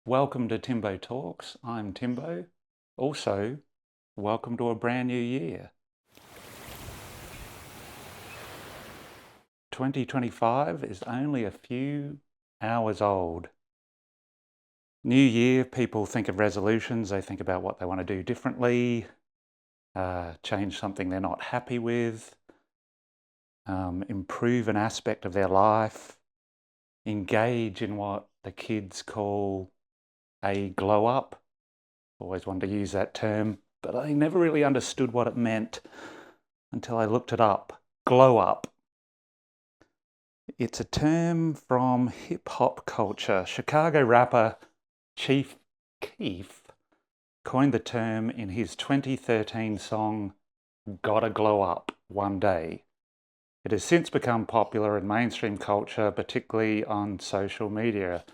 Welcome to Timbo Talks. I'm Timbo. Also, welcome to a brand new year. 2025 is only a few hours old. New year, people think of resolutions, they think about what they want to do differently, change something they're not happy with, improve an aspect of their life, engage in what the kids call a glow up. Always wanted to use that term, but I never really understood what it meant until I looked it up. Glow up. It's a term from hip hop culture. Chicago rapper Chief Keef coined the term in his 2013 song Gotta Glow Up One Day. It has since become popular in mainstream culture, particularly on social media.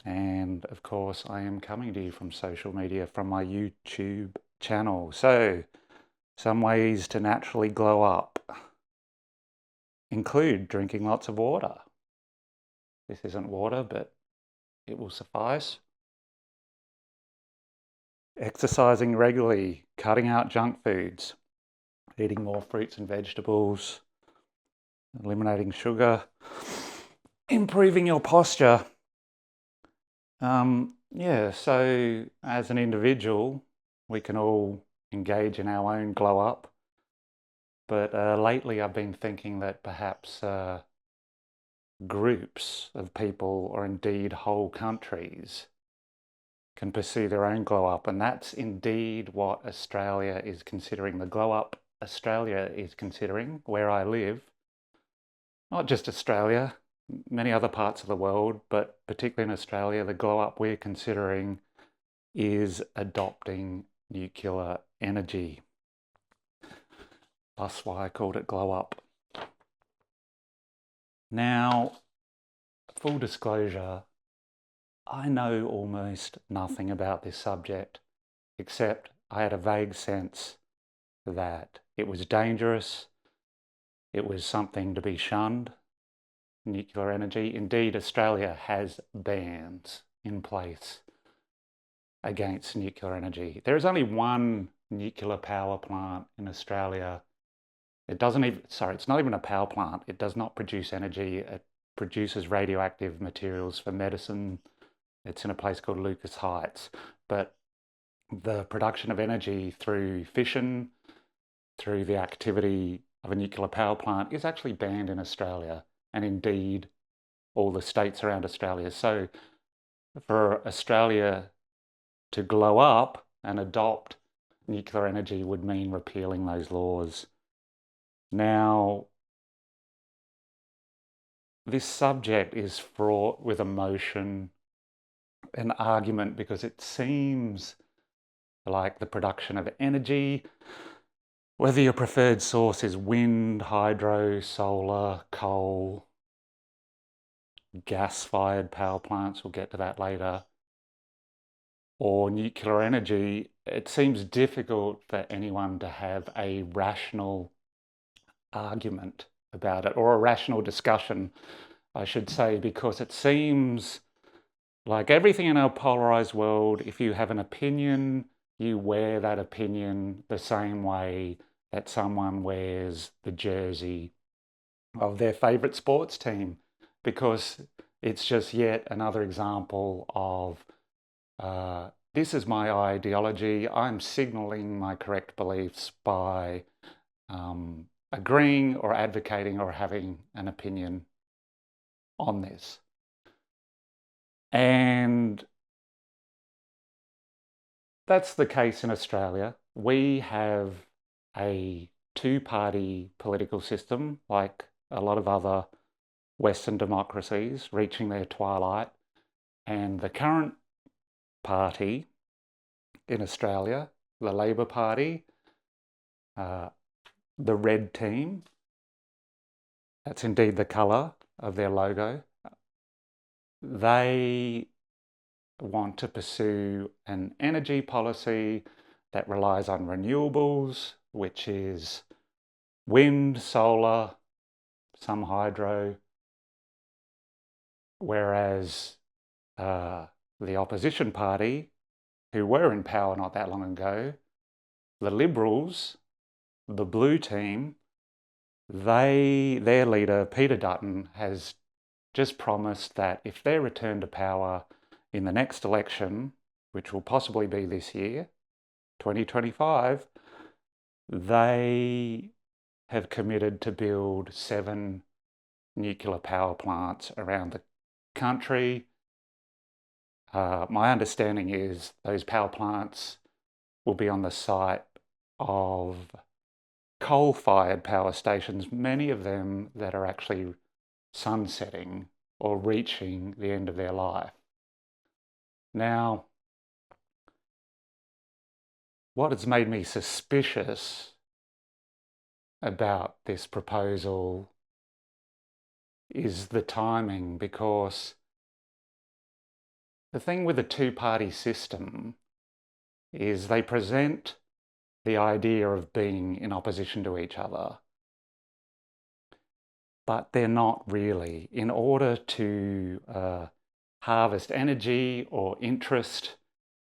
And of course, I am coming to you from social media from my YouTube channel. So, some ways to naturally glow up include drinking lots of water. This isn't water, but it will suffice. Exercising regularly, cutting out junk foods, eating more fruits and vegetables, eliminating sugar, improving your posture. So as an individual, we can all engage in our own glow up. But lately I've been thinking that perhaps groups of people, or indeed whole countries, can pursue their own glow up. And that's indeed what Australia is considering. The glow up Australia is considering, where I live, not just Australia, many other parts of the world, but particularly in Australia, the glow up we're considering is adopting nuclear energy. That's why I called it glow up. Now, full disclosure, I know almost nothing about this subject, except I had a vague sense that it was dangerous, it was something to be shunned, nuclear energy. Indeed, Australia has bans in place against nuclear energy. There is only one nuclear power plant in Australia. It's not even a power plant. It does not produce energy. It produces radioactive materials for medicine. It's in a place called Lucas Heights. But the production of energy through fission, through the activity of a nuclear power plant, is actually banned in Australia, and indeed all the states around Australia. So for Australia to glow up and adopt nuclear energy would mean repealing those laws. Now, this subject is fraught with emotion and argument because it seems like the production of energy, whether your preferred source is wind, hydro, solar, coal, gas-fired power plants, we'll get to that later, or nuclear energy, it seems difficult for anyone to have a rational argument about it, or a rational discussion, I should say, because it seems like everything in our polarized world, if you have an opinion, you wear that opinion the same way that someone wears the jersey of their favorite sports team, because it's just yet another example of this is my ideology. I'm signaling my correct beliefs by agreeing or advocating or having an opinion on this. And that's the case in Australia. We have a two-party political system, like a lot of other Western democracies, reaching their twilight. And the current party in Australia, the Labor Party, the red team, that's indeed the colour of their logo, they want to pursue an energy policy that relies on renewables, which is wind, solar, some hydro, whereas the opposition party, who were in power not that long ago, the Liberals, the Blue Team, their leader, Peter Dutton, has just promised that if they return to power in the next election, which will possibly be this year, 2025, they have committed to build 7 nuclear power plants around the country. My understanding is those power plants will be on the site of coal-fired power stations, many of them that are actually sunsetting or reaching the end of their life. Now, what has made me suspicious about this proposal is the timing, because the thing with a two-party system is they present the idea of being in opposition to each other, but they're not really. In order to harvest energy or interest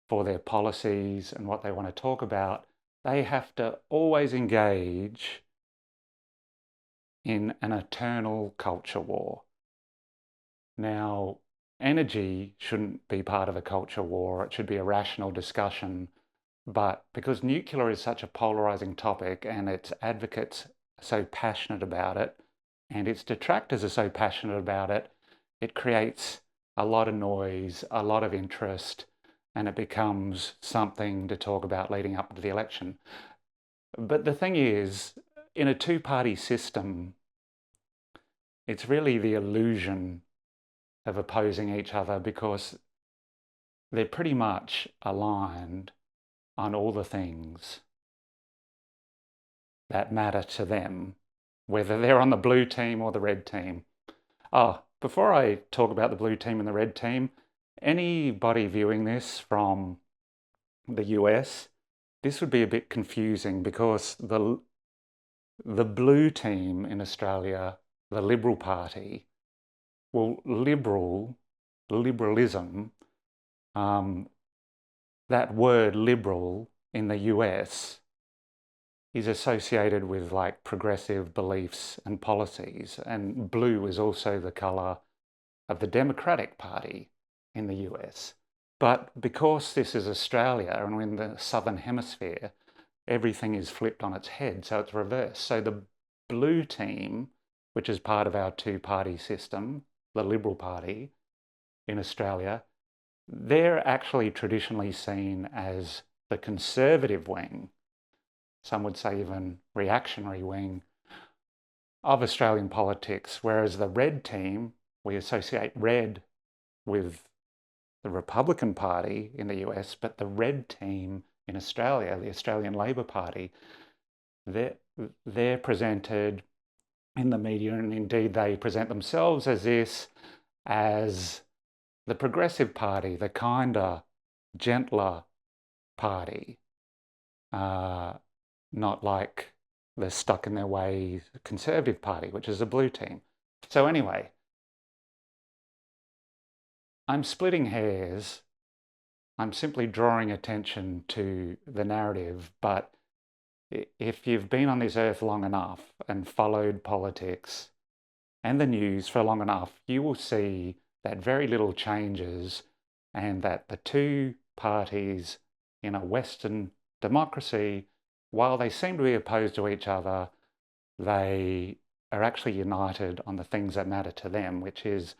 for their policies and what they want to talk about, they have to always engage in an eternal culture war. Now, energy shouldn't be part of a culture war. It should be a rational discussion. But because nuclear is such a polarizing topic and its advocates are so passionate about it and its detractors are so passionate about it, it creates a lot of noise, a lot of interest, and it becomes something to talk about leading up to the election. But the thing is, in a two-party system, it's really the illusion of opposing each other, because they're pretty much aligned on all the things that matter to them, whether they're on the blue team or the red team. Oh, before I talk about the blue team and the red team, anybody viewing this from the US, this would be a bit confusing, because the blue team in Australia, the Liberal Party, well, liberalism, that word liberal in the US is associated with like progressive beliefs and policies, and blue is also the colour of the Democratic Party in the US. But because this is Australia and we're in the Southern Hemisphere, everything is flipped on its head, so it's reversed. So the blue team, which is part of our two-party system, the Liberal Party in Australia, they're actually traditionally seen as the conservative wing, some would say even reactionary wing, of Australian politics, whereas the red team, we associate red with the Republican Party in the US, but the red team in Australia, the Australian Labor Party, they're presented in the media, and indeed they present themselves as this, as the Progressive Party, the kinder, gentler party, not like the stuck in their ways Conservative Party, which is a blue team. So anyway, I'm splitting hairs. I'm simply drawing attention to the narrative, but if you've been on this earth long enough and followed politics and the news for long enough, you will see that very little changes, and that the two parties in a Western democracy, while they seem to be opposed to each other, they are actually united on the things that matter to them, which is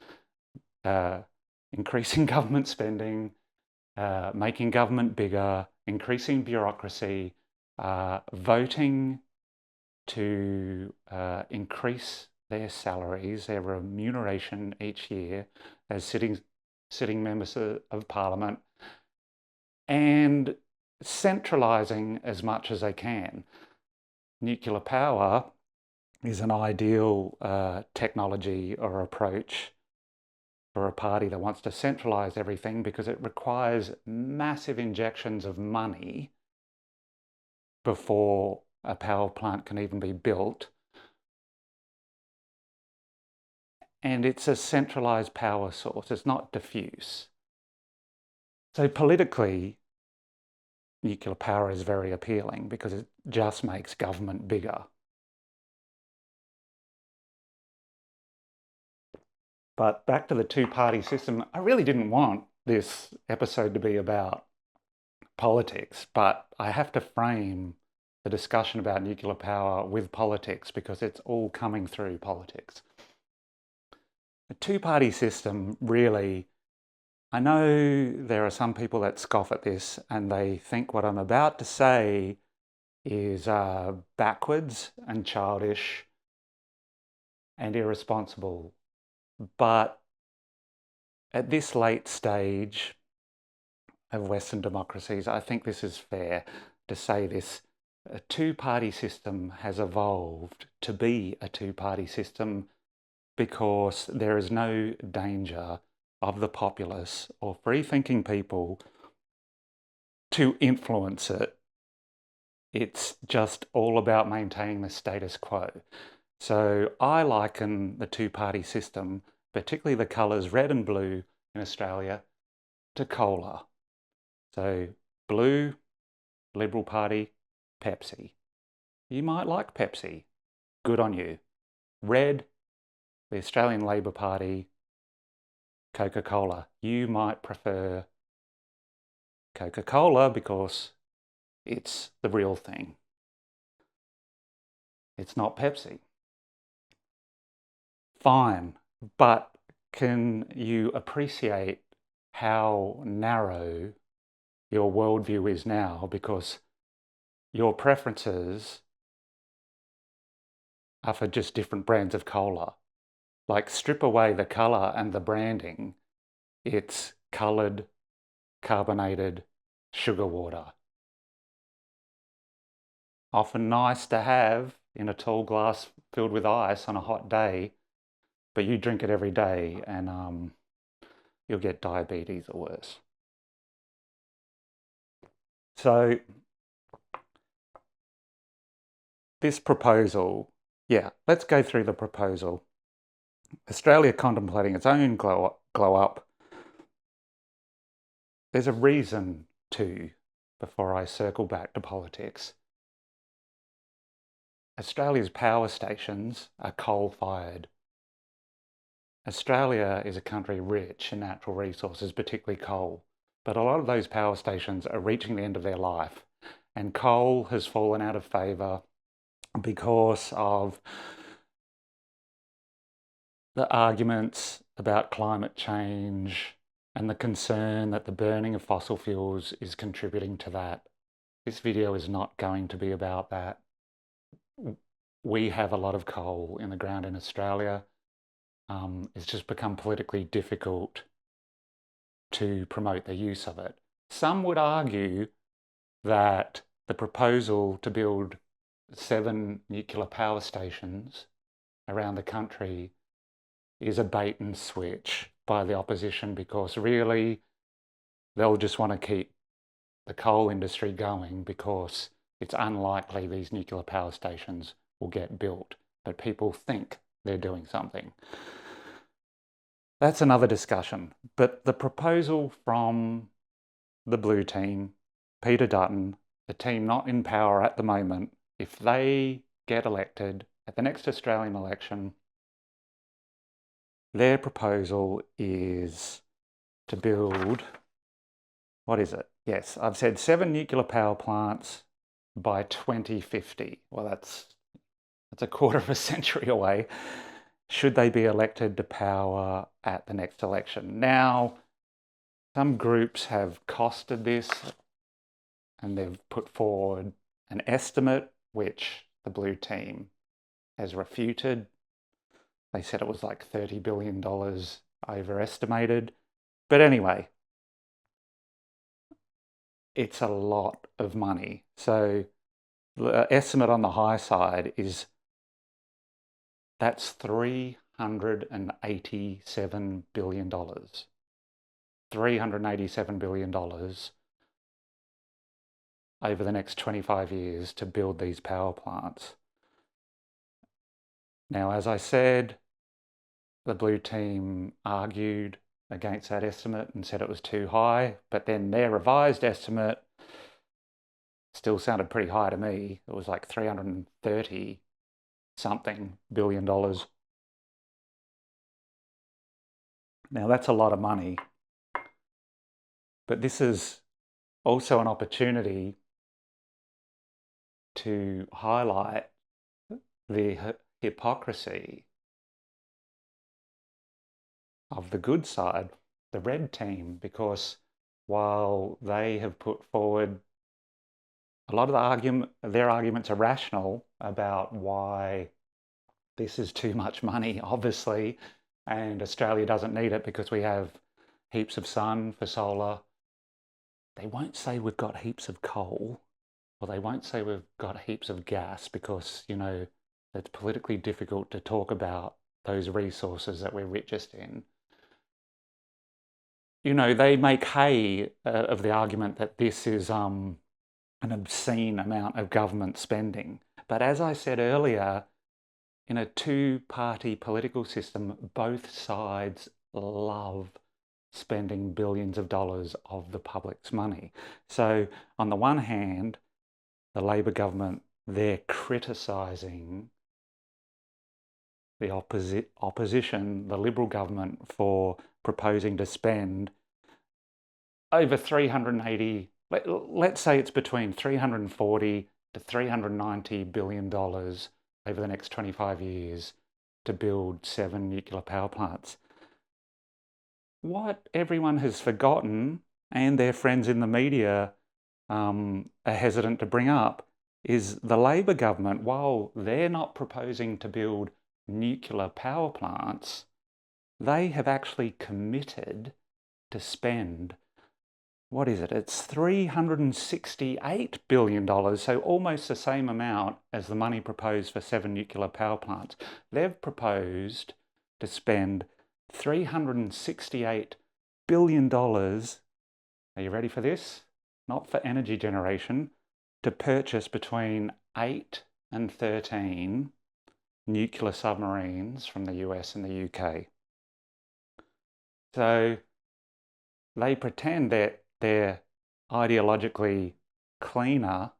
increasing government spending, making government bigger, increasing bureaucracy, voting to increase their salaries, their remuneration each year as sitting members of Parliament, and centralising as much as they can. Nuclear power is an ideal technology or approach for a party that wants to centralise everything, because it requires massive injections of money before a power plant can even be built. And it's a centralised power source, it's not diffuse. So politically, nuclear power is very appealing because it just makes government bigger. But back to the two-party system, I really didn't want this episode to be about politics, but I have to frame the discussion about nuclear power with politics because it's all coming through politics. A two-party system really, I know there are some people that scoff at this and they think what I'm about to say is backwards and childish and irresponsible. But at this late stage of Western democracies, I think this is fair to say this. A two-party system has evolved to be a two-party system because there is no danger of the populace or free-thinking people to influence it. It's just all about maintaining the status quo. So I liken the two-party system, particularly the colours red and blue in Australia, to cola. So blue, Liberal Party, Pepsi. You might like Pepsi. Good on you. Red, the Australian Labor Party, Coca-Cola. You might prefer Coca-Cola because it's the real thing. It's not Pepsi. Fine, but can you appreciate how narrow your worldview is now because your preferences are for just different brands of cola? Like, strip away the colour and the branding, it's coloured, carbonated sugar water. Often nice to have in a tall glass filled with ice on a hot day, but you drink it every day and you'll get diabetes or worse. So this proposal, let's go through the proposal. Australia contemplating its own glow up. There's a reason to, before I circle back to politics. Australia's power stations are coal-fired. Australia is a country rich in natural resources, particularly coal, but a lot of those power stations are reaching the end of their life, and coal has fallen out of favour because of the arguments about climate change and the concern that the burning of fossil fuels is contributing to that. This video is not going to be about that. We have a lot of coal in the ground in Australia. It's just become politically difficult to promote the use of it. Some would argue that the proposal to build 7 nuclear power stations around the country is a bait and switch by the opposition because really they'll just want to keep the coal industry going because it's unlikely these nuclear power stations will get built, but people think they're doing something. That's another discussion. But the proposal from the blue team, Peter Dutton, the team not in power at the moment, if they get elected at the next Australian election, their proposal is to build, what is it? Yes, I've said 7 nuclear power plants by 2050. Well, that's a quarter of a century away. Should they be elected to power at the next election? Now, some groups have costed this and they've put forward an estimate which the blue team has refuted. They said it was like $30 billion overestimated. But anyway, it's a lot of money. So the estimate on the high side is that's $387 billion. $387 billion over the next 25 years to build these power plants. Now, as I said, the blue team argued against that estimate and said it was too high, but then their revised estimate still sounded pretty high to me. It was like 330 something billion dollars. Now that's a lot of money, but this is also an opportunity to highlight the hypocrisy of the good side, the red team, because while they have put forward a lot of their arguments are rational about why this is too much money, obviously, and Australia doesn't need it because we have heaps of sun for solar. They won't say we've got heaps of coal, or they won't say we've got heaps of gas because, it's politically difficult to talk about those resources that we're richest in. They make hay of the argument that this is an obscene amount of government spending. But as I said earlier, in a two-party political system, both sides love spending billions of dollars of the public's money. So on the one hand, the Labor government, they're criticising the opposition, the Liberal government, for proposing to spend over 380, let's say it's between 340 to 390 billion dollars over the next 25 years to build 7 nuclear power plants. What everyone has forgotten, and their friends in the media are hesitant to bring up, is the Labor government, while they're not proposing to build nuclear power plants, they have actually committed to spend, what is it? It's $368 billion, so almost the same amount as the money proposed for 7 nuclear power plants. They've proposed to spend $368 billion, are you ready for this? Not for energy generation, to purchase between 8 and 13 nuclear submarines from the US and the UK. So they pretend that they're ideologically cleaner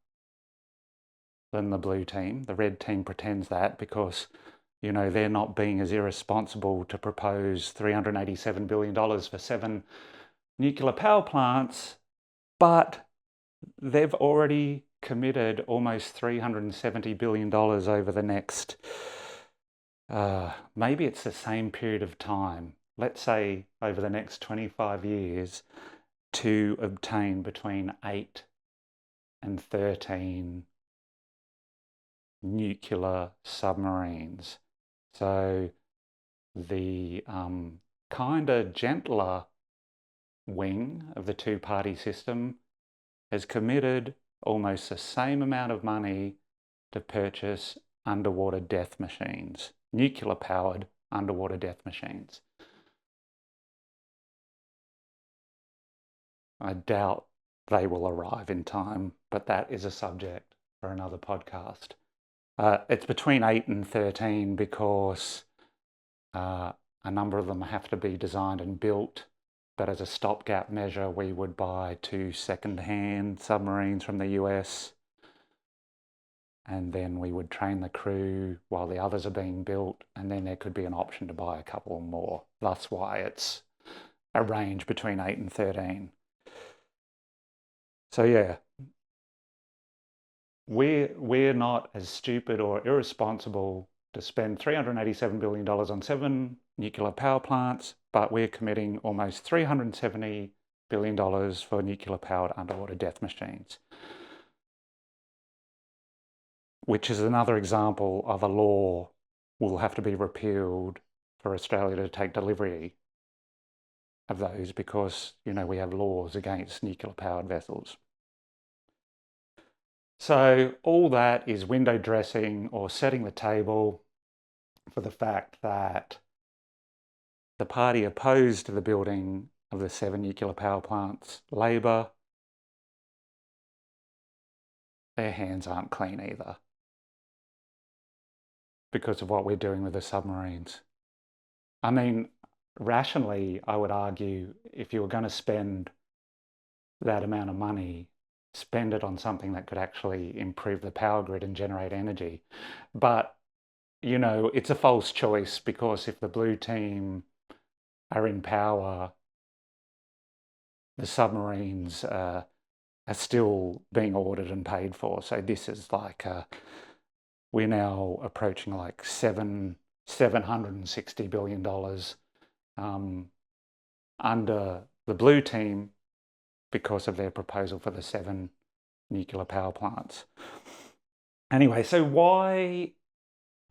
than the blue team. The red team pretends that because, they're not being as irresponsible to propose $387 billion for 7 nuclear power plants, but they've already committed almost $370 billion over the next, maybe it's the same period of time, let's say over the next 25 years, to obtain between 8 and 13 nuclear submarines. So the kind of gentler wing of the two-party system has committed almost the same amount of money to purchase underwater death machines, nuclear-powered underwater death machines. I doubt they will arrive in time, but that is a subject for another podcast. It's between 8 and 13 because a number of them have to be designed and built, but as a stopgap measure, we would buy 2 second-hand submarines from the US, and then we would train the crew while the others are being built, and then there could be an option to buy a couple more. That's why it's a range between 8 and 13. So yeah, we're not as stupid or irresponsible to spend $387 billion on 7 nuclear power plants, but we're committing almost $370 billion for nuclear-powered underwater death machines, which is another example of a law will have to be repealed for Australia to take delivery of those because, we have laws against nuclear-powered vessels. So all that is window dressing or setting the table for the fact that the party opposed to the building of the 7 nuclear power plants, Labor, their hands aren't clean either because of what we're doing with the submarines. I mean, rationally, I would argue if you were going to spend that amount of money, spend it on something that could actually improve the power grid and generate energy. But, it's a false choice because if the blue team are in power, the submarines are still being ordered and paid for. So this is like we're now approaching like $760 billion under the blue team because of their proposal for the 7 nuclear power plants. Anyway, so why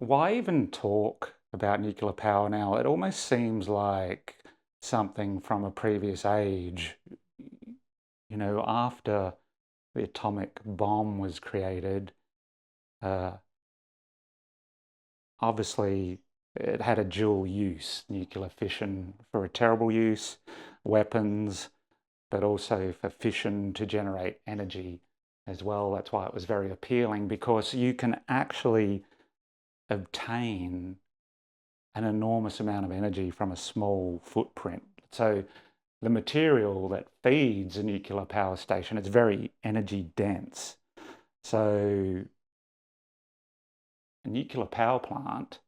even talk about nuclear power now? It almost seems like something from a previous age. After the atomic bomb was created, obviously it had a dual use, nuclear fission for a terrible use, weapons, but also for fission to generate energy as well. That's why it was very appealing, because you can actually obtain an enormous amount of energy from a small footprint. So the material that feeds a nuclear power station is very energy dense. So a nuclear power plant,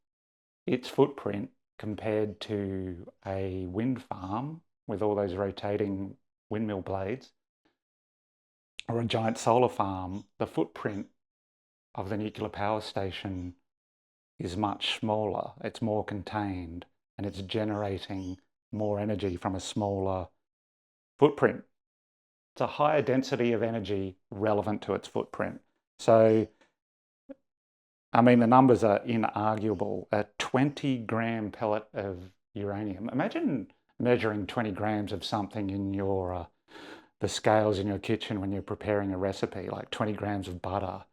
its footprint compared to a wind farm with all those rotating windmill blades, or a giant solar farm, the footprint of the nuclear power station is much smaller. It's more contained and it's generating more energy from a smaller footprint. It's a higher density of energy relevant to its footprint. So, I mean, the numbers are inarguable. A 20-gram pellet of uranium. Imagine measuring 20 grams of something in your the scales in your kitchen when you're preparing a recipe, like 20 grams of butter.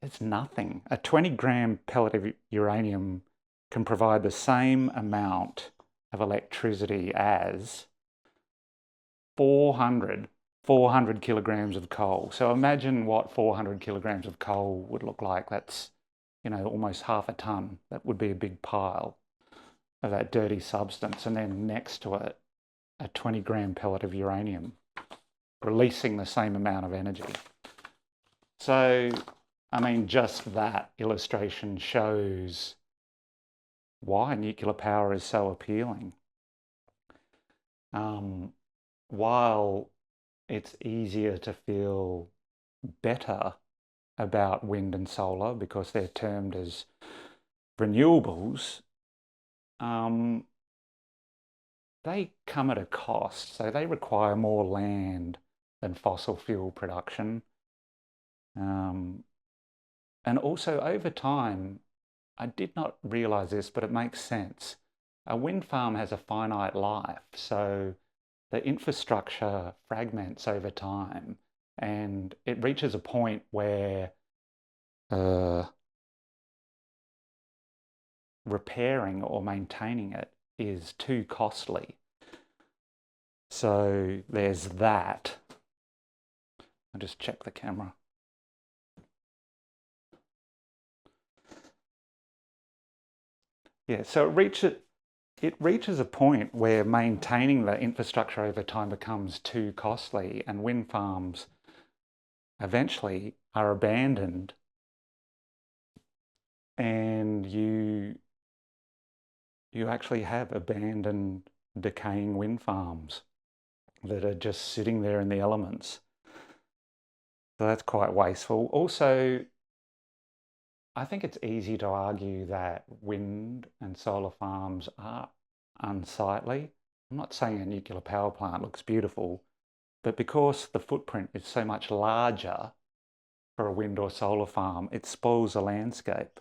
It's nothing. A 20-gram pellet of uranium can provide the same amount of electricity as 400 kilograms of coal. So imagine what 400 kilograms of coal would look like. That's, almost half a ton. That would be a big pile of that dirty substance. And then next to it, a 20-gram pellet of uranium, releasing the same amount of energy. So, I mean, just that illustration shows why nuclear power is so appealing. While it's easier to feel better about wind and solar because they're termed as renewables, they come at a cost. So they require more land than fossil fuel production. And also over time, I did not realize this, but it makes sense. A wind farm has a finite life, so the infrastructure fragments over time, and it reaches a point where repairing or maintaining it is too costly. So there's that. I'll just check the camera. Yeah, so it reaches a point where maintaining the infrastructure over time becomes too costly, and wind farms eventually are abandoned, and you actually have abandoned, decaying wind farms that are just sitting there in the elements. So that's quite wasteful. Also, I think it's easy to argue that wind and solar farms are unsightly. I'm not saying a nuclear power plant looks beautiful, but because the footprint is so much larger for a wind or solar farm, it spoils the landscape.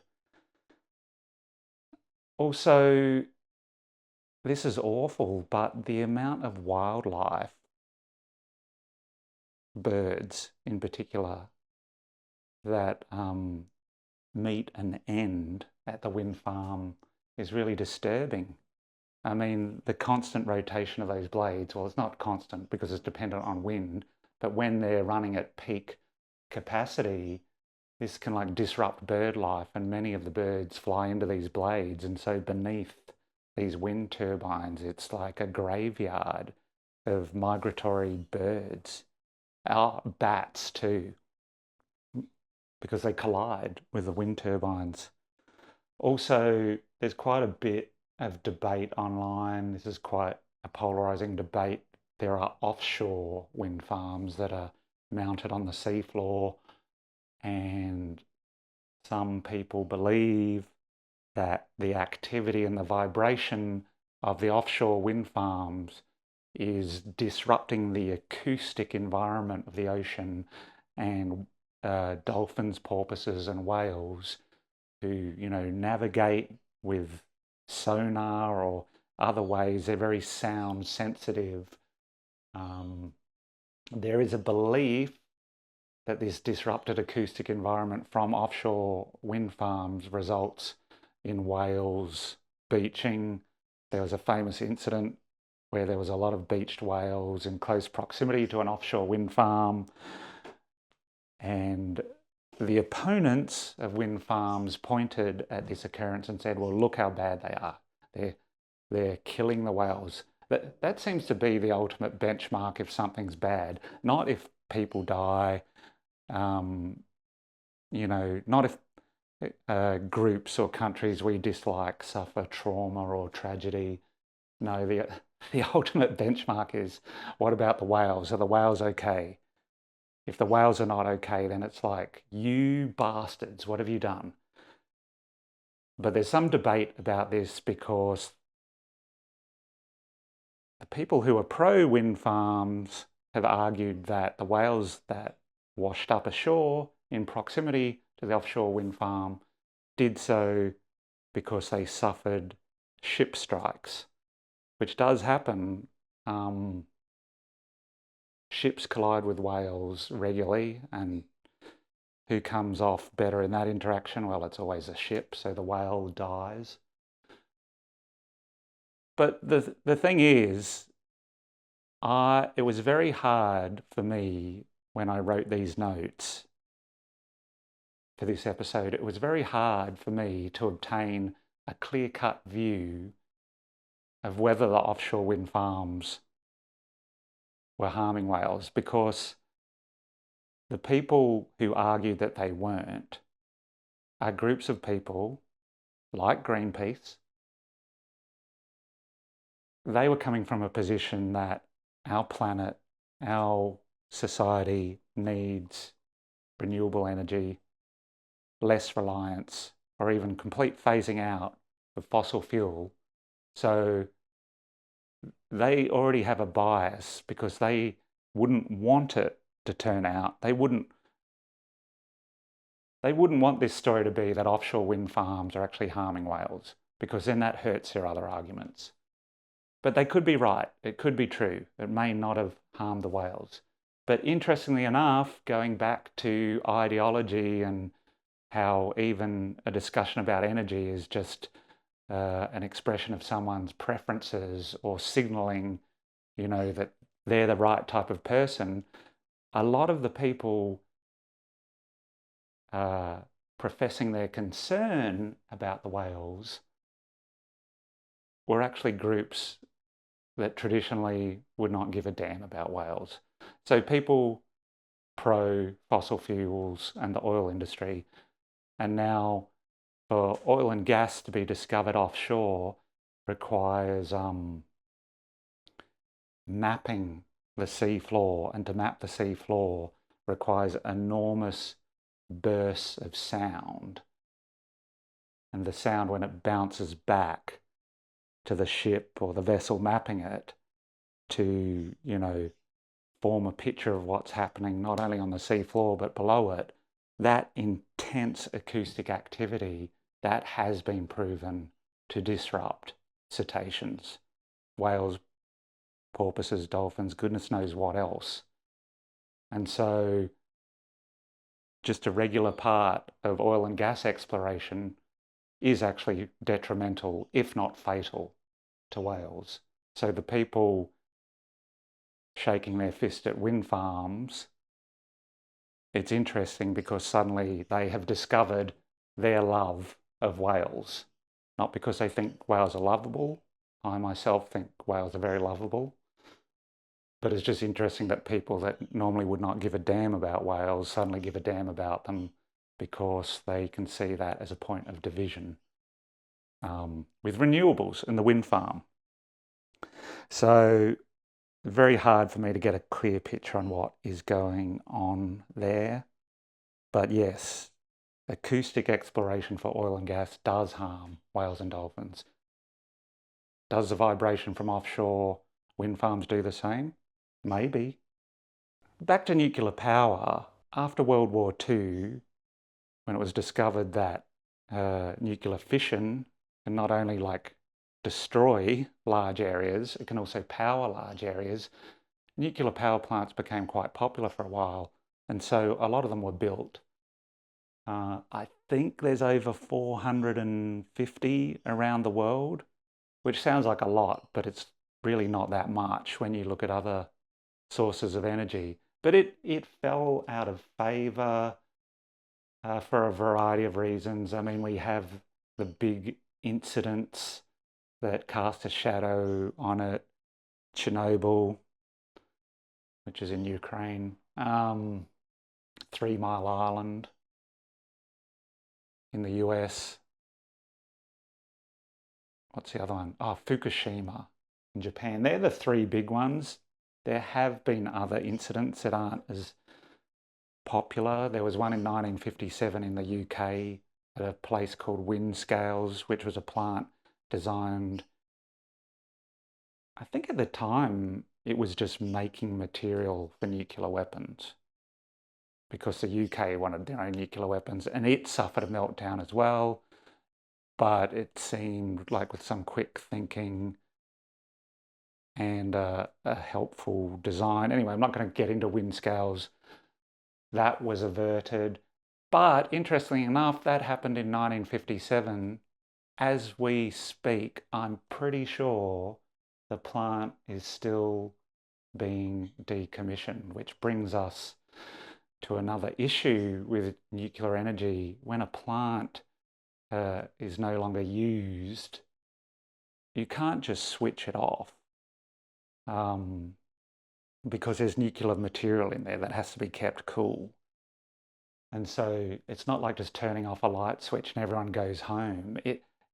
Also, this is awful, but the amount of wildlife, birds in particular, that meet an end at the wind farm is really disturbing. I mean, the constant rotation of those blades, well, it's not constant because it's dependent on wind, but when they're running at peak capacity, this can like disrupt bird life, and many of the birds fly into these blades, and so beneath these wind turbines, it's like a graveyard of migratory birds, our bats too, because they collide with the wind turbines. Also, there's quite a bit of debate online. This is quite a polarizing debate. There are offshore wind farms that are mounted on the seafloor, and some people believe that the activity and the vibration of the offshore wind farms is disrupting the acoustic environment of the ocean, and dolphins, porpoises, and whales who, navigate with sonar or other ways, they're very sound sensitive. There is a belief that this disrupted acoustic environment from offshore wind farms results in whales beaching. There was a famous incident where there was a lot of beached whales in close proximity to an offshore wind farm, and the opponents of wind farms pointed at this occurrence and said, well, look how bad they are. They're killing the whales. That seems to be the ultimate benchmark if something's bad, not if people die, not if groups or countries we dislike suffer trauma or tragedy. No, the ultimate benchmark is, what about the whales? Are the whales okay? If the whales are not okay, then it's like, you bastards, what have you done? But there's some debate about this because the people who are pro wind farms have argued that the whales that washed up ashore in proximity to the offshore wind farm did so because they suffered ship strikes, which does happen. Ships collide with whales regularly, and who comes off better in that interaction? Well, it's always a ship, so the whale dies. But the thing is, it was very hard for me when I wrote these notes for this episode. It was very hard for me to obtain a clear-cut view of whether the offshore wind farms were harming whales, because the people who argued that they weren't are groups of people like Greenpeace. They were coming from a position that our planet, our society needs renewable energy, less reliance, or even complete phasing out of fossil fuel. So they already have a bias because they wouldn't want it to turn out. They wouldn't want this story to be that offshore wind farms are actually harming whales, because then that hurts their other arguments. But they could be right. It could be true. It may not have harmed the whales. But interestingly enough, going back to ideology and how even a discussion about energy is just an expression of someone's preferences or signaling, that they're the right type of person, a lot of the people professing their concern about the whales were actually groups that traditionally would not give a damn about whales. So people pro fossil fuels and the oil industry, and now for oil and gas to be discovered offshore requires mapping the sea floor, and to map the sea floor requires enormous bursts of sound, and the sound, when it bounces back to the ship or the vessel mapping it to, form a picture of what's happening not only on the sea floor but below it, that intense acoustic activity, that has been proven to disrupt cetaceans, whales, porpoises, dolphins, goodness knows what else. And so just a regular part of oil and gas exploration is actually detrimental, if not fatal, to whales. So the people shaking their fist at wind farms, it's interesting because suddenly they have discovered their love of whales. not because they think whales are lovable. I myself think whales are very lovable. But it's just interesting that people that normally would not give a damn about whales suddenly give a damn about them because they can see that as a point of division with renewables and the wind farm. So very hard for me to get a clear picture on what is going on there. But yes, acoustic exploration for oil and gas does harm whales and dolphins. Does the vibration from offshore wind farms do the same? Maybe. Back to nuclear power. After World War II, when it was discovered that nuclear fission can not only like destroy large areas, it can also power large areas, nuclear power plants became quite popular for a while. And so a lot of them were built. I think there's over 450 around the world, which sounds like a lot, but it's really not that much when you look at other sources of energy. But it fell out of favour for a variety of reasons. I mean, we have the big incidents that cast a shadow on it. Chernobyl, which is in Ukraine, 3 Mile Island in the US. What's the other one? Oh, Fukushima in Japan. They're the three big ones. There have been other incidents that aren't as popular. There was one in 1957 in the UK at a place called Windscales, which was a plant designed, I think at the time, it was just making material for nuclear weapons because the UK wanted their own nuclear weapons, and it suffered a meltdown as well. But it seemed like with some quick thinking and a helpful design. Anyway, I'm not going to get into Windscales. That was averted. But interestingly enough, that happened in 1957. As we speak, I'm pretty sure the plant is still being decommissioned, which brings us to another issue with nuclear energy. When a plant is no longer used, you can't just switch it off because there's nuclear material in there that has to be kept cool. And so it's not like just turning off a light switch and everyone goes home.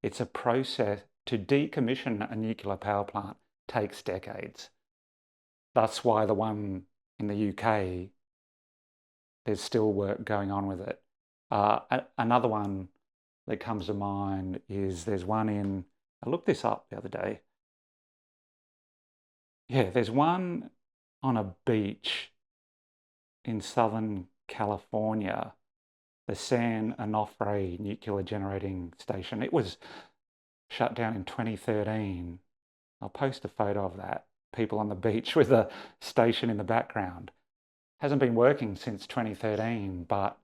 It's a process. To decommission a nuclear power plant takes decades. That's why the one in the UK, there's still work going on with it. Another one that comes to mind is there's one in, I looked this up the other day. Yeah, there's one on a beach in Southern California, the San Onofre nuclear generating station. It was shut down in 2013. I'll post a photo of that. People on the beach with a station in the background. Hasn't been working since 2013, but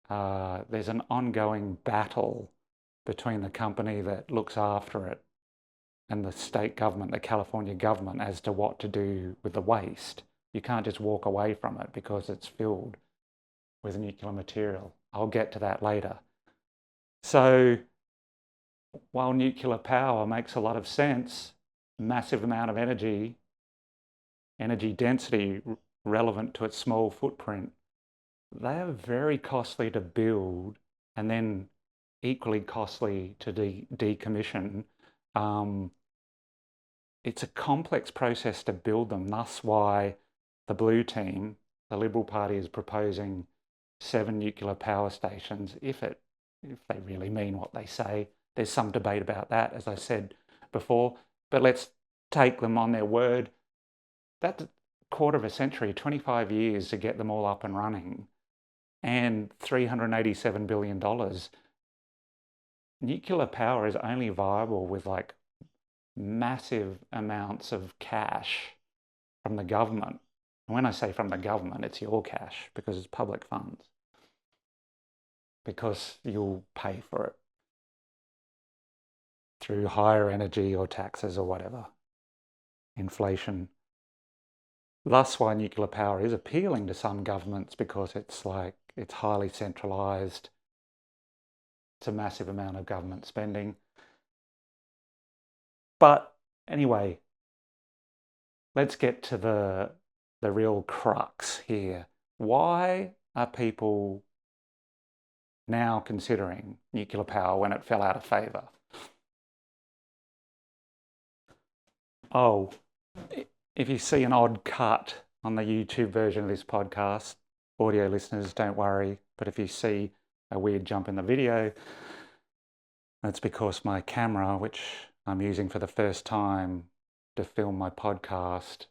there's an ongoing battle between the company that looks after it and the state government, the California government, as to what to do with the waste. You can't just walk away from it because it's filled with nuclear material. I'll get to that later. So while nuclear power makes a lot of sense, massive amount of energy density relevant to its small footprint, they are very costly to build and then equally costly to decommission. It's a complex process to build them. Thus why the Blue Team, the Liberal Party, is proposing 7 nuclear power stations, if they really mean what they say. There's some debate about that, as I said before, but let's take them on their word. That's a quarter of a century, 25 years to get them all up and running, and $387 billion. Nuclear power is only viable with like massive amounts of cash from the government. And when I say from the government, it's your cash because it's public funds, because you'll pay for it through higher energy or taxes or whatever, inflation. Thus why nuclear power is appealing to some governments, because it's highly centralized, It's a massive amount of government spending. But anyway, let's get to the real crux here. Why are people now considering nuclear power when it fell out of favour? Oh, if you see an odd cut on the YouTube version of this podcast, audio listeners, don't worry. But if you see a weird jump in the video, that's because my camera, which I'm using for the first time to film my podcast,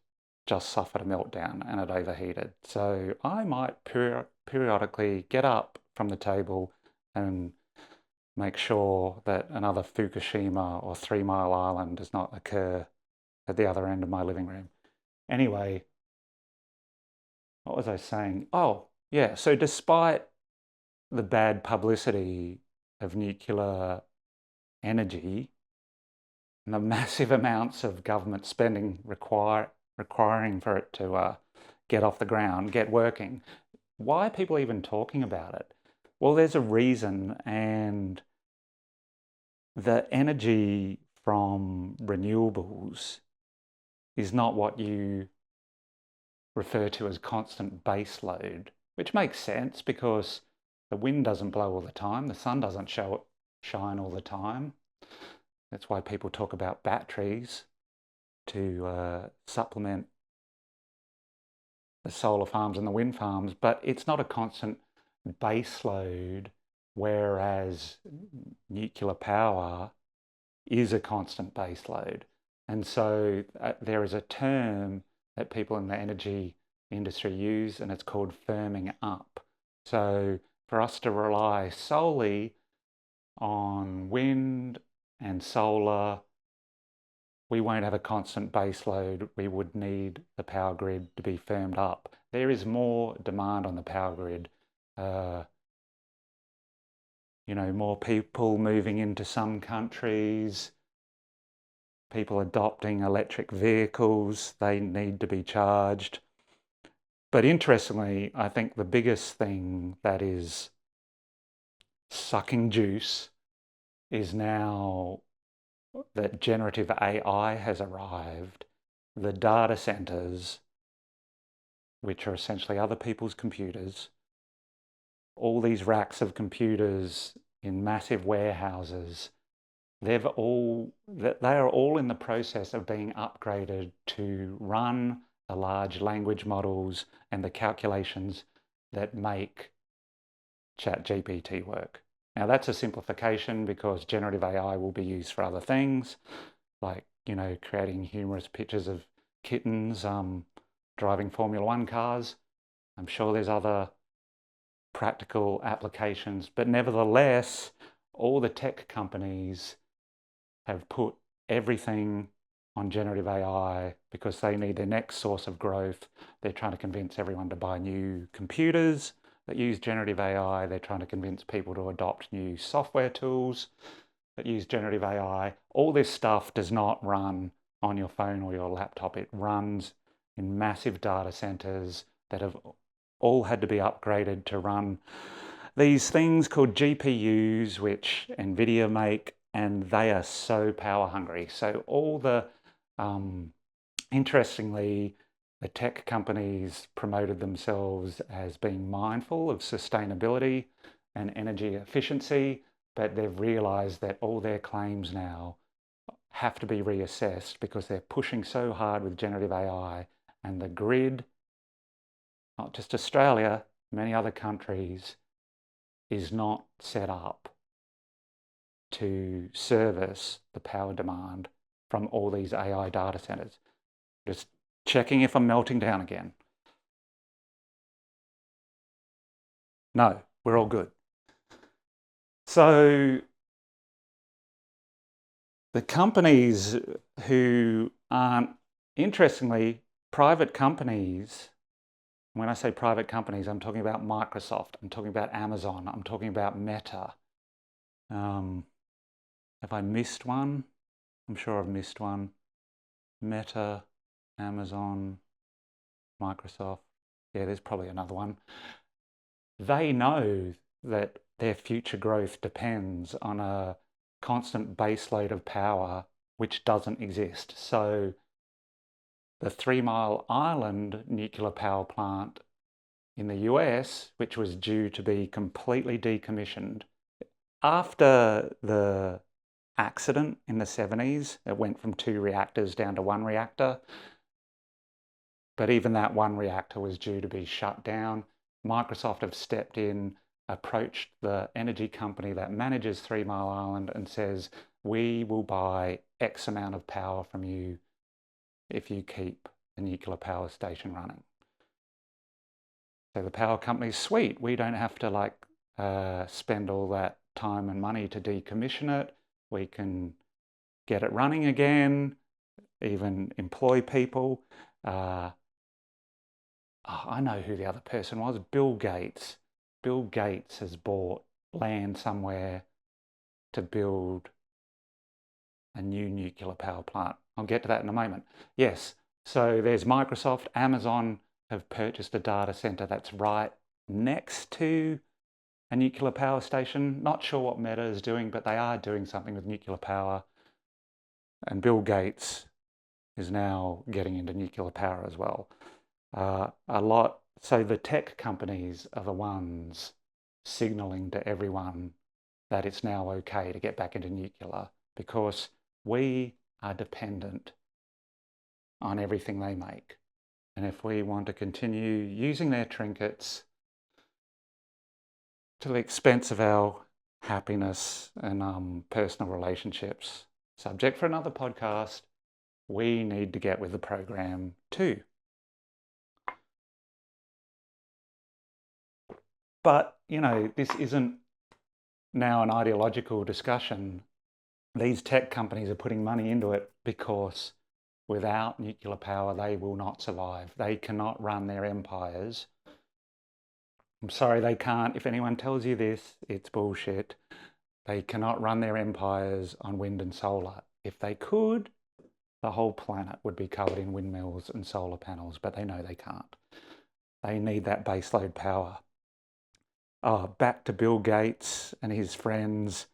just suffered a meltdown and it overheated. So I might periodically get up from the table and make sure that another Fukushima or 3 Mile Island does not occur at the other end of my living room. Anyway, what was I saying? Oh, yeah. So despite the bad publicity of nuclear energy and the massive amounts of government spending requiring for it to get off the ground, get working, why are people even talking about it? Well, there's a reason, and the energy from renewables is not what you refer to as constant base load, which makes sense because the wind doesn't blow all the time, the sun doesn't shine all the time. That's why people talk about batteries to supplement the solar farms and the wind farms, but it's not a constant base load, whereas nuclear power is a constant base load. And so there is a term that people in the energy industry use, and it's called firming up. So for us to rely solely on wind and solar, we won't have a constant base load. We would need the power grid to be firmed up. There is more demand on the power grid. More people moving into some countries, people adopting electric vehicles, they need to be charged. But interestingly, I think the biggest thing that is sucking juice is now that generative AI has arrived. The data centers, which are essentially other people's computers, all these racks of computers in massive warehouses, they are all in the process of being upgraded to run the large language models and the calculations that make ChatGPT work. Now that's a simplification because generative AI will be used for other things, like, creating humorous pictures of kittens driving Formula One cars. I'm sure there's other practical applications, but nevertheless, all the tech companies have put everything on generative AI because they need their next source of growth. They're trying to convince everyone to buy new computers that use generative AI. They're trying to convince people to adopt new software tools that use generative AI. All this stuff does not run on your phone or your laptop. It runs in massive data centers that have all had to be upgraded to run these things called GPUs, which NVIDIA make, and they are so power hungry. So all the, interestingly, the tech companies promoted themselves as being mindful of sustainability and energy efficiency, but they've realized that all their claims now have to be reassessed because they're pushing so hard with generative AI, and the grid, not just Australia, many other countries, is not set up to service the power demand from all these AI data centers. Just checking if I'm melting down again. No, we're all good. So the companies who aren't, interestingly, private companies, when I say private companies, I'm talking about Microsoft, I'm talking about Amazon, I'm talking about Meta. Have I missed one? I'm sure I've missed one. Meta, Amazon, Microsoft. Yeah, there's probably another one. They know that their future growth depends on a constant baseload of power which doesn't exist. So the 3 Mile Island nuclear power plant in the US, which was due to be completely decommissioned, after the accident in the 70s, it went from 2 reactors down to 1 reactor. But even that 1 reactor was due to be shut down. Microsoft have stepped in, approached the energy company that manages 3 Mile Island and says, we will buy X amount of power from you if you keep the nuclear power station running. So the power company's sweet. We don't have to spend all that time and money to decommission it. We can get it running again, even employ people. I know who the other person was, Bill Gates. Bill Gates has bought land somewhere to build a new nuclear power plant. I'll get to that in a moment. Yes, so there's Microsoft, Amazon have purchased a data center that's right next to a nuclear power station. Not sure what Meta is doing, but they are doing something with nuclear power. And Bill Gates is now getting into nuclear power as well. So the tech companies are the ones signaling to everyone that it's now okay to get back into nuclear because we are dependent on everything they make. And if we want to continue using their trinkets to the expense of our happiness and personal relationships, subject for another podcast, we need to get with the program too. But, this isn't now an ideological discussion. These tech companies are putting money into it because without nuclear power, they will not survive. They cannot run their empires. I'm sorry, they can't. If anyone tells you this, it's bullshit. They cannot run their empires on wind and solar. If they could, the whole planet would be covered in windmills and solar panels, but they know they can't. They need that baseload power. Back to Bill Gates and his friends.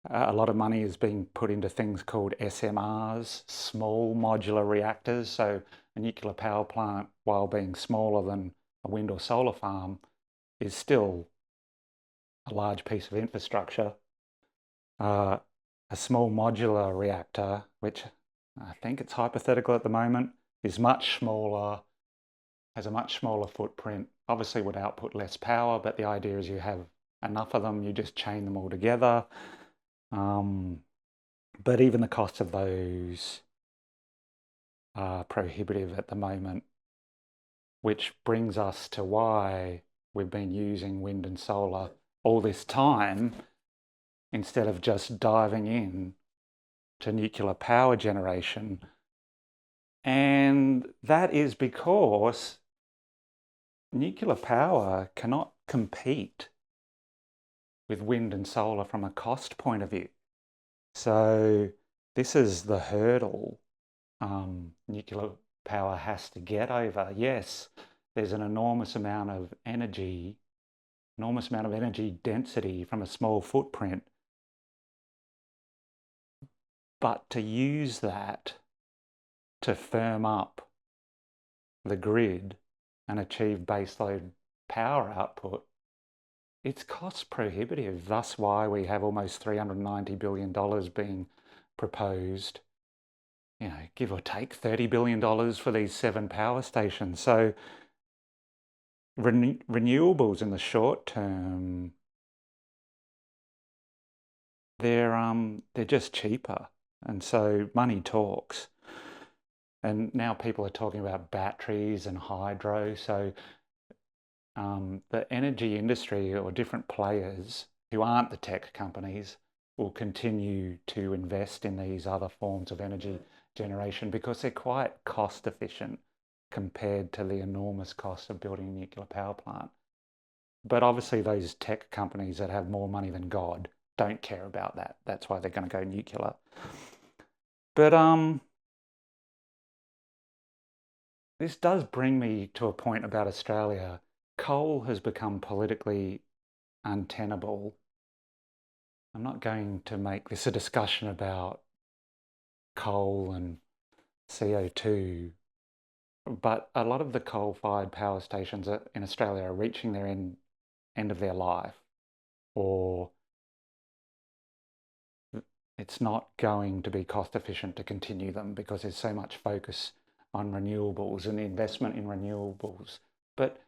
A lot of money is being put into things called SMRs, small modular reactors. So a nuclear power plant, while being smaller than a wind or solar farm, is still a large piece of infrastructure. A small modular reactor, which I think it's hypothetical at the moment, is much smaller, has a much smaller footprint, obviously would output less power, but the idea is you have enough of them, you just chain them all together. But even the cost of those are prohibitive at the moment, which brings us to why we've been using wind and solar all this time instead of just diving in to nuclear power generation. And that is because nuclear power cannot compete with wind and solar from a cost point of view. So this is the hurdle nuclear power has to get over. Yes, there's an enormous amount of energy density from a small footprint. But to use that to firm up the grid and achieve baseload power output, it's cost prohibitive. Thus why we have almost $390 billion being proposed, give or take $30 billion for these 7 power stations. So renewables in the short term, they're just cheaper. And so money talks. And now people are talking about batteries and hydro. So the energy industry or different players who aren't the tech companies will continue to invest in these other forms of energy generation because they're quite cost efficient compared to the enormous cost of building a nuclear power plant. But obviously those tech companies that have more money than God don't care about that. That's why they're going to go nuclear. But this does bring me to a point about Australia. Coal has become politically untenable I'm not going to make this a discussion about coal and CO2, but a lot of the coal-fired power stations in Australia are reaching their end of their life, or it's not going to be cost efficient to continue them because there's so much focus on renewables and the investment in renewables. But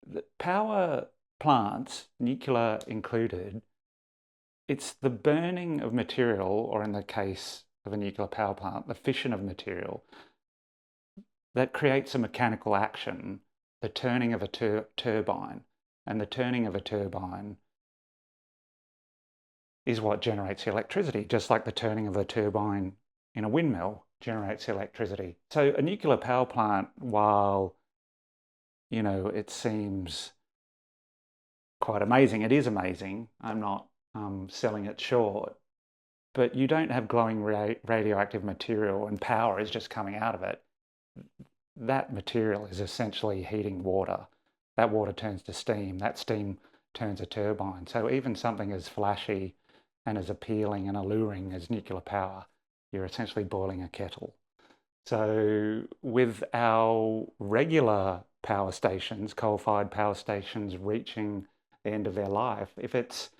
the power plants, nuclear included, it's the burning of material, or in the case of a nuclear power plant, the fission of material, that creates a mechanical action, the turning of a turbine. And the turning of a turbine is what generates electricity, just like the turning of a turbine in a windmill generates electricity. So a nuclear power plant, while, it seems quite amazing, it is amazing. I'm not selling it short. But you don't have glowing radioactive material and power is just coming out of it. That material is essentially heating water. That water turns to steam. That steam turns a turbine. So even something as flashy and as appealing and alluring as nuclear power, you're essentially boiling a kettle. So with our regular power stations, coal-fired power stations reaching the end of their life, if it's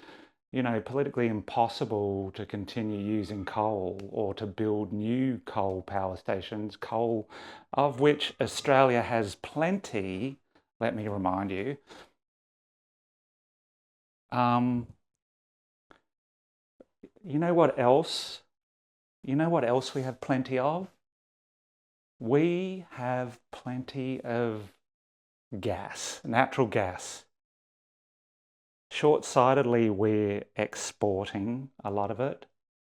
politically impossible to continue using coal or to build new coal power stations, coal of which Australia has plenty, let me remind you. You know what else? You know what else we have plenty of? We have plenty of gas, natural gas. Short-sightedly, we're exporting a lot of it,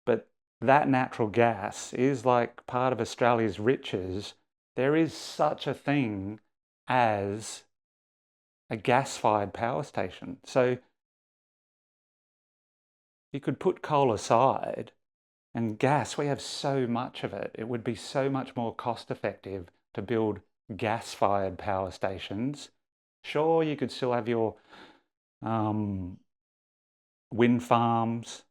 but that natural gas is like part of Australia's riches. There is such a thing as a gas-fired power station. So you could put coal aside, and gas, we have so much of it. It would be so much more cost-effective to build gas-fired power stations. Sure, you could still have your wind farms,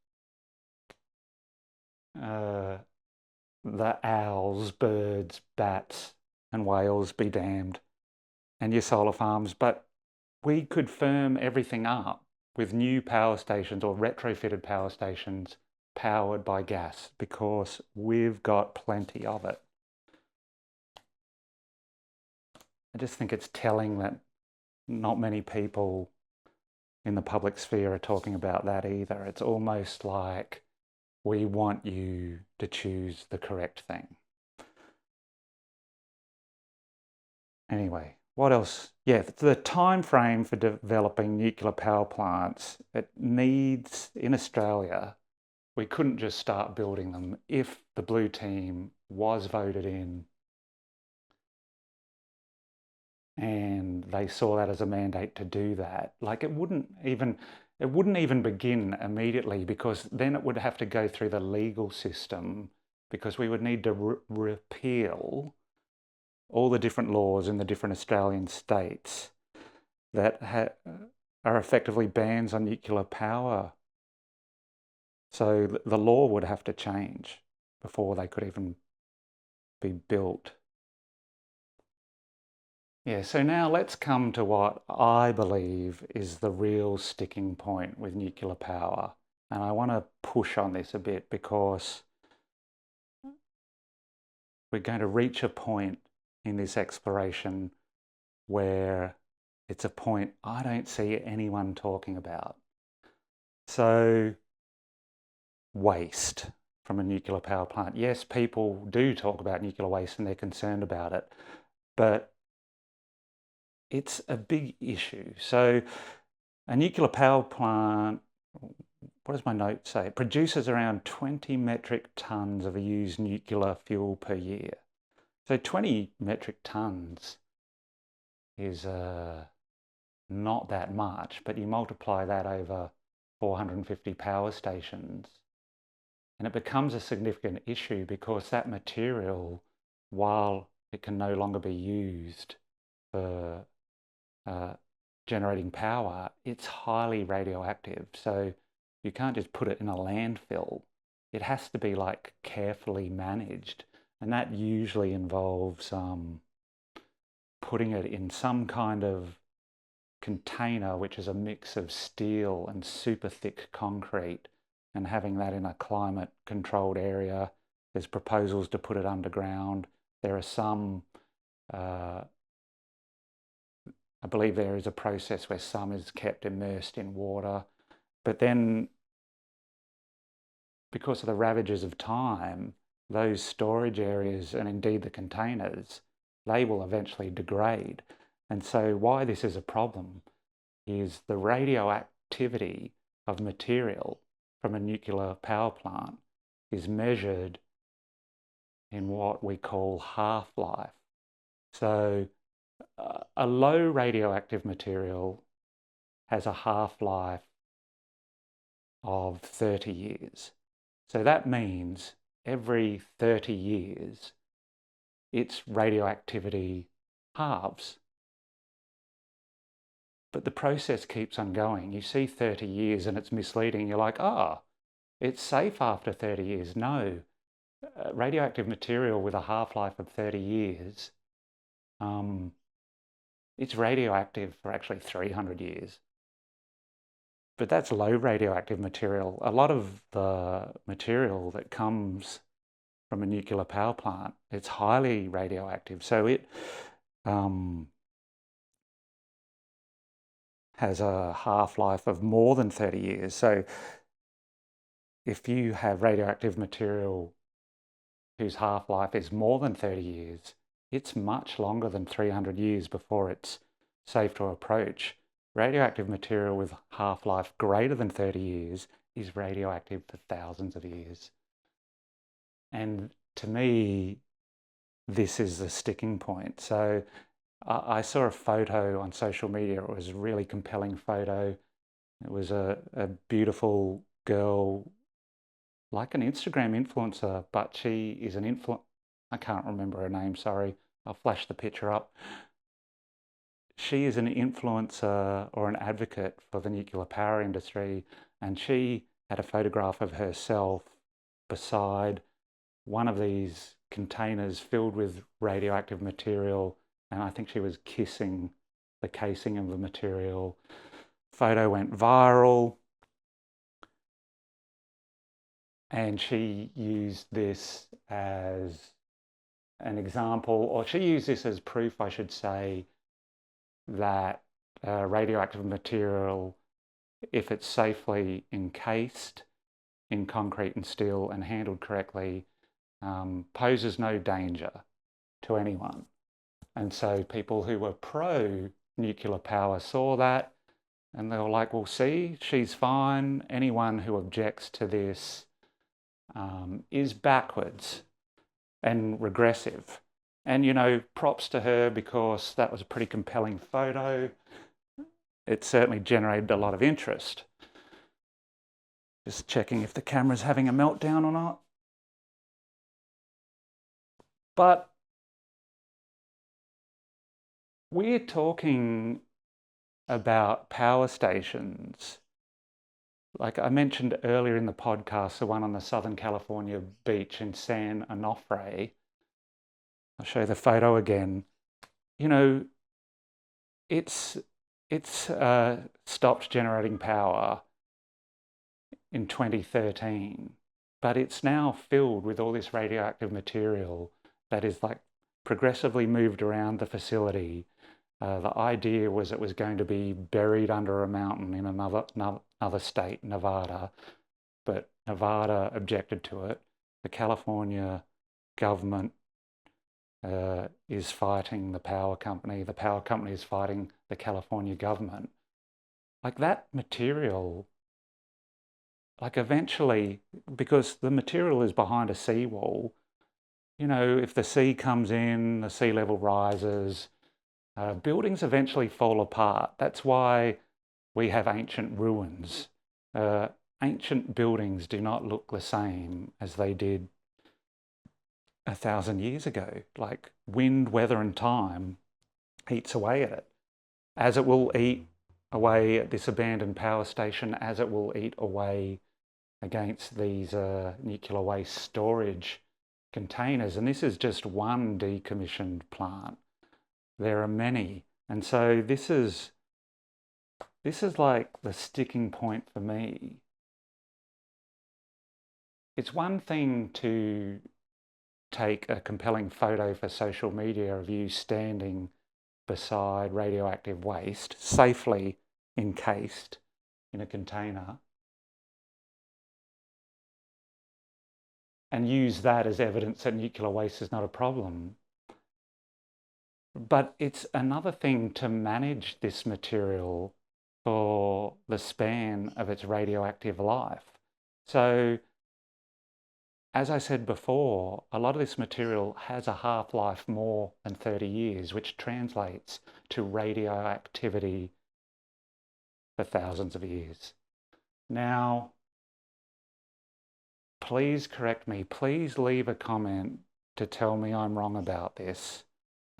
the owls, birds, bats, and whales be damned, and your solar farms, but we could firm everything up with new power stations or retrofitted power stations powered by gas because we've got plenty of it. I just think it's telling that not many people in the public sphere are talking about that either. It's almost like we want you to choose the correct thing. Anyway, what else? Yeah, the time frame for developing nuclear power plants, it needs, in Australia, we couldn't just start building them if the blue team was voted in and they saw that as a mandate to do that. Like it wouldn't even begin immediately because then it would have to go through the legal system because we would need to repeal all the different laws in the different Australian states that are effectively bans on nuclear power. So the law would have to change before they could even be built. Yeah, so now let's come to what I believe is the real sticking point with nuclear power. And I want to push on this a bit because we're going to reach a point in this exploration where it's a point I don't see anyone talking about. So, waste from a nuclear power plant. Yes, people do talk about nuclear waste and they're concerned about it, but it's a big issue. So a nuclear power plant, what does my note say? It produces around 20 metric tons of used nuclear fuel per year. So 20 metric tons is not that much, but you multiply that over 450 power stations and it becomes a significant issue because that material, while it can no longer be used for generating power, it's highly radioactive. So You can't just put it in a landfill. It has to be like carefully managed. And that usually involves putting it in some kind of container, which is a mix of steel and super thick concrete, and having that in a climate controlled area. There's proposals to put it underground. There are some, I believe there is a process where some is kept immersed in water. But then, because of the ravages of time, those storage areas and indeed the containers, they will eventually degrade. And so why this is a problem is the radioactivity of material from a nuclear power plant is measured in what we call half-life. So a low radioactive material has a half-life of 30 years. So that means every 30 years, its radioactivity halves. But the process keeps on going. You see 30 years and it's misleading. You're like, oh, it's safe after 30 years. No, radioactive material with a half-life of 30 years, it's radioactive for actually 300 years. But that's low radioactive material. A lot of the material that comes from a nuclear power plant, it's highly radioactive. So it has a half-life of more than 30 years. So if you have radioactive material whose half-life is more than 30 years, it's much longer than 300 years before it's safe to approach. Radioactive material with half-life greater than 30 years is radioactive for thousands of years. And to me, this is the sticking point. So I saw a photo on social media. It was a really compelling photo. It was a beautiful girl, like an Instagram influencer, but she is an I can't remember her name, sorry. I'll flash the picture up. She is an influencer or an advocate for the nuclear power industry, and she had a photograph of herself beside one of these containers filled with radioactive material, and I think she was kissing the casing of the material. Photo went viral, and she used this as an example, or she used this as proof, I should say, that radioactive material, if it's safely encased in concrete and steel and handled correctly, poses no danger to anyone. And so people who were pro-nuclear power saw that and they were like, well, see, she's fine. Anyone who objects to this is backwards and regressive. And, you know, props to her because that was a pretty compelling photo. It certainly generated a lot of interest. Just checking if the camera's having a meltdown or not. But we're talking about power stations. Like I mentioned earlier in the podcast, the one on the Southern California beach in San Onofre. I'll show you the photo again. You know, it's stopped generating power in 2013, but it's now filled with all this radioactive material that is like progressively moved around the facility. The idea was it was going to be buried under a mountain in another state, Nevada, but Nevada objected to it. The California government is fighting the power company. The power company is fighting the California government. Like that material, like eventually, because the material is behind a seawall, you know, if the sea comes in, the sea level rises, buildings eventually fall apart. That's why we have ancient ruins. Ancient buildings do not look the same as they did 1,000 years ago. Like wind, weather and time eats away at it, as it will eat away at this abandoned power station, as it will eat away against these nuclear waste storage containers. And this is just one decommissioned plant. There are many. And so this is like the sticking point for me. It's one thing to take a compelling photo for social media of you standing beside radioactive waste, safely encased in a container, and use that as evidence that nuclear waste is not a problem. But it's another thing to manage this material for the span of its radioactive life. So, as I said before, a lot of this material has a half-life more than 30 years, which translates to radioactivity for thousands of years. Now, please correct me. Please leave a comment to tell me I'm wrong about this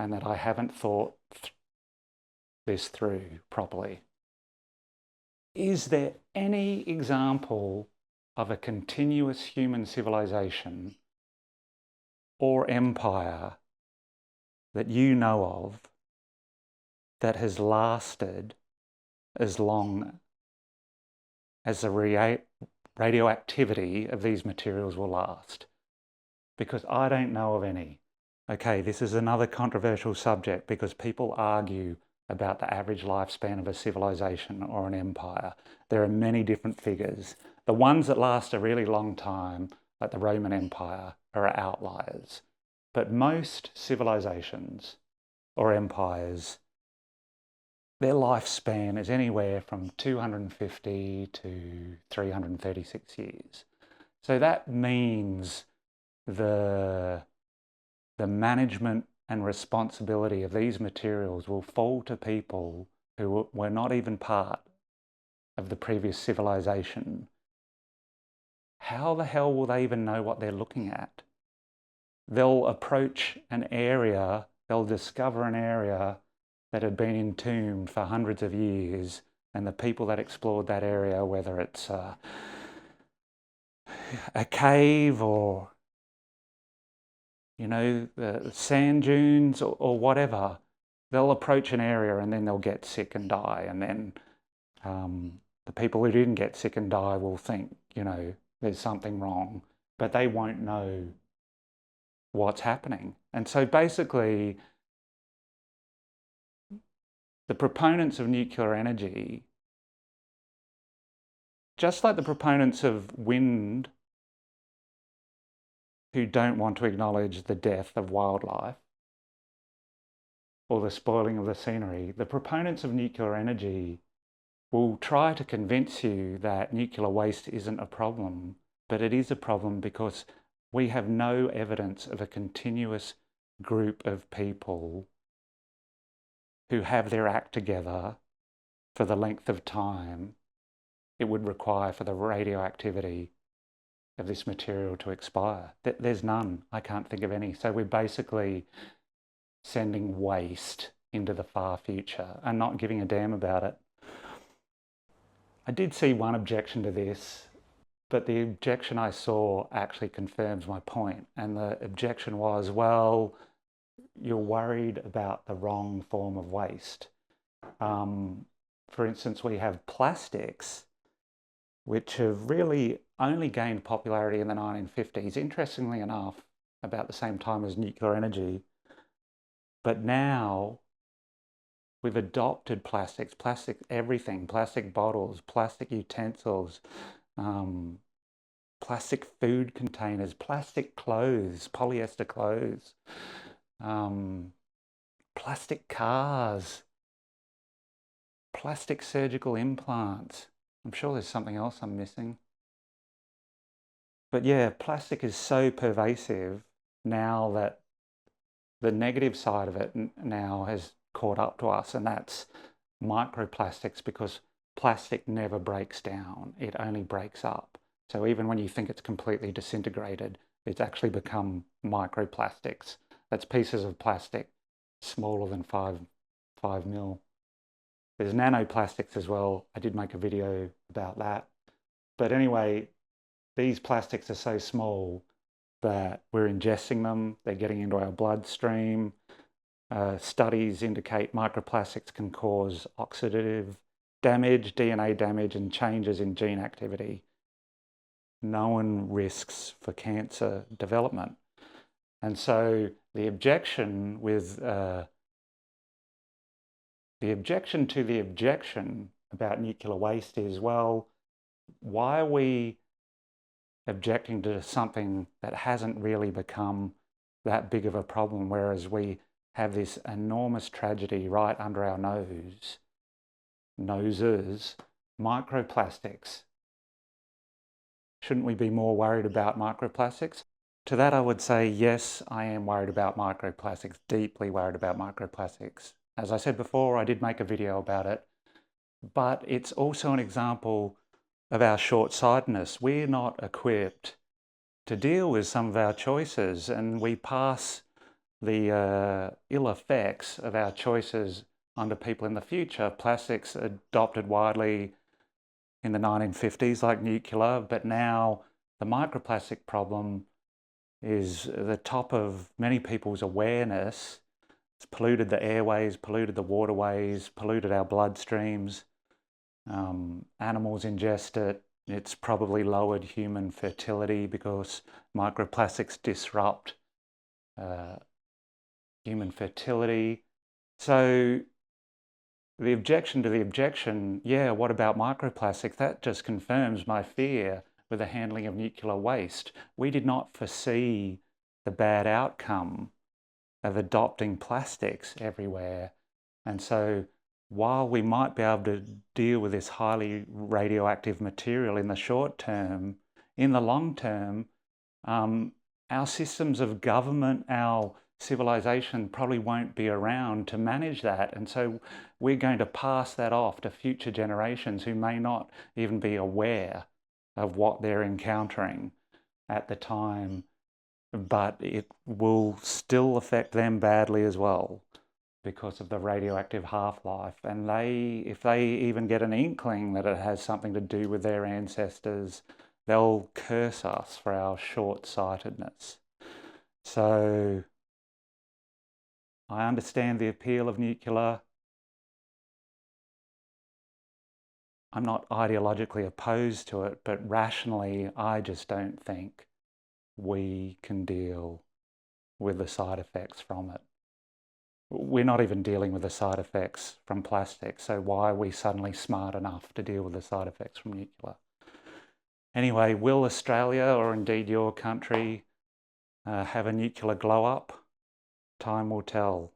and that I haven't thought this through properly. Is there any example of a continuous human civilization or empire that you know of that has lasted as long as the radioactivity of these materials will last? Because I don't know of any. Okay, this is another controversial subject because people argue about the average lifespan of a civilization or an empire. There are many different figures. The ones that last a really long time, like the Roman Empire, are outliers. But most civilizations or empires, their lifespan is anywhere from 250 to 336 years. So that means the management and responsibility of these materials will fall to people who were not even part of the previous civilization. How the hell will they even know what they're looking at? They'll approach an area, they'll discover an area that had been entombed for hundreds of years, and the people that explored that area, whether it's a cave or the sand dunes or whatever, they'll approach an area and then they'll get sick and die. And then the people who didn't get sick and die will think, there's something wrong, but they won't know what's happening. And so basically, the proponents of nuclear energy, just like the proponents of wind, who don't want to acknowledge the death of wildlife or the spoiling of the scenery, the proponents of nuclear energy will try to convince you that nuclear waste isn't a problem, but it is a problem because we have no evidence of a continuous group of people who have their act together for the length of time it would require for the radioactivity of this material to expire. There's none. I can't think of any. So we're basically sending waste into the far future and not giving a damn about it. I did see one objection to this, but the objection I saw actually confirms my point. And the objection was, well, you're worried about the wrong form of waste. For instance, we have plastics, which have really only gained popularity in the 1950s, interestingly enough, about the same time as nuclear energy. But now we've adopted plastics, plastic everything, plastic bottles, plastic utensils, plastic food containers, plastic clothes, polyester clothes, plastic cars, plastic surgical implants. I'm sure there's something else I'm missing. But yeah, plastic is so pervasive now that the negative side of it now has caught up to us, and that's microplastics, because plastic never breaks down. It only breaks up. So even when you think it's completely disintegrated, it's actually become microplastics. That's pieces of plastic smaller than 5 mil. There's nanoplastics as well. I did make a video about that. But anyway, these plastics are so small that we're ingesting them. They're getting into our bloodstream. Studies indicate microplastics can cause oxidative damage, DNA damage, and changes in gene activity. Known risks for cancer development. And so the objection to the objection about nuclear waste is, well, why are we objecting to something that hasn't really become that big of a problem, whereas we have this enormous tragedy right under our noses, microplastics. Shouldn't we be more worried about microplastics? To that I would say, yes, I am worried about microplastics, deeply worried about microplastics. As I said before, I did make a video about it, but it's also an example of our short-sightedness. We're not equipped to deal with some of our choices, and we pass the ill effects of our choices onto people in the future. Plastics adopted widely in the 1950s like nuclear, but now the microplastic problem is the top of many people's awareness. It's polluted the airways, polluted the waterways, polluted our bloodstreams. Animals ingest it. It's probably lowered human fertility because microplastics disrupt human fertility. So the objection to the objection, yeah, what about microplastics? That just confirms my fear with the handling of nuclear waste. We did not foresee the bad outcome of adopting plastics everywhere. And so while we might be able to deal with this highly radioactive material in the short term, in the long term, our systems of government, our civilization probably won't be around to manage that. And so we're going to pass that off to future generations who may not even be aware of what they're encountering at the time, but it will still affect them badly as well because of the radioactive half-life. And if they even get an inkling that it has something to do with their ancestors, they'll curse us for our short-sightedness. So I understand the appeal of nuclear. I'm not ideologically opposed to it, but rationally, I just don't think we can deal with the side effects from it. We're not even dealing with the side effects from plastic, so why are we suddenly smart enough to deal with the side effects from nuclear? Anyway, will Australia, or indeed your country, have a nuclear glow-up? Time will tell.